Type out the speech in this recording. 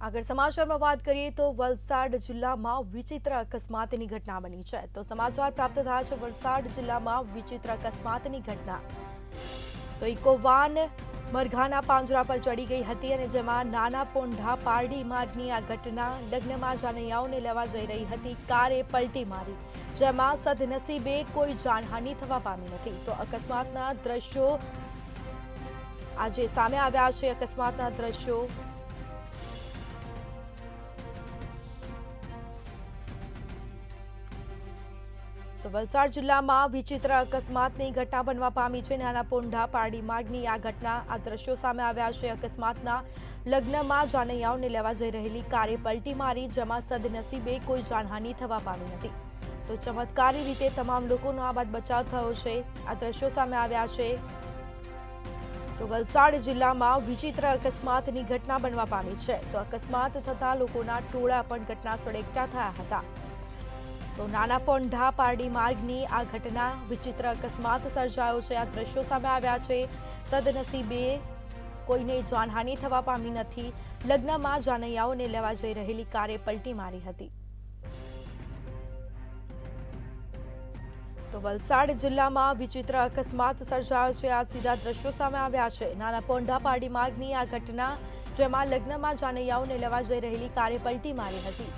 આગળ સમાચારમાં વાત કરીએ તો વલસાડ જિલ્લામાં વિચિત્ર અકસ્માતની ઘટના બની છે। તો સમાચાર પ્રાપ્ત થયા છે વલસાડ જિલ્લામાં વિચિત્ર અકસ્માતની ઘટના। તો ઇકો વાન મરઘાના પાંજરા પર ચડી ગઈ હતી અને જેમાં નાના પોંઢા પારડી માર્ગની આ ઘટના લગ્નમાં જાનૈયાઓને લેવા જઈ રહી હતી કારે પલટી મારી, જેમાં સદનસીબે કોઈ જાનહાનિ થવા પામી નથી। તો અકસ્માતના દ્રશ્યો આજે સામે આવ્યા છે। અકસ્માતના દ્રશ્યો તો વલસાડ જિલ્લામાં વિચિત્ર અકસ્માતની ઘટના બનવા પામી છે। નાના પોંઢા પારડી માર્ગની આ ઘટના, આ દ્રશ્યો સામે આવ્યા છે। અકસ્માતના લગ્નમાં જાનૈયાઓને લેવા જઈ રહેલી કારે પલટી મારી, જેમાં સદનસીબે કોઈ જાનહાનિ થવા પામી નથી। તો ચમત્કારી રીતે તમામ લોકોનો આ બાદ બચાવ થયો છે। આ દ્રશ્યો સામે આવ્યા છે। તો વલસાડ જિલ્લામાં વિચિત્ર અકસ્માતની ઘટના બનવા પામી છે। તો અકસ્માત થતા લોકોના ટોળા પણ ઘટના સ્થળે એકઠા થયા હતા। તો નાના પોંઢા પારડી માર્ગની આ ઘટના વિચિત્ર અકસ્માત સર્જાયો છે। આ દ્રશ્યો સામે આવ્યા છે। સદનસીબે કોઈને જાનહાનિ થવા પામી નથી। લગ્નમાં જાનૈયાઓને લેવા જઈ રહેલી કારે પલટી મારી હતી। તો વલસાડ જિલ્લામાં વિચિત્ર અકસ્માત સર્જાયો છે। આ સીધા દ્રશ્યો સામે આવ્યા છે। નાના પોંઢા પારડી માર્ગની આ ઘટના, જેમાં લગ્નમાં જાનૈયાઓને લેવા જઈ રહેલી કારે પલટી મારી હતી।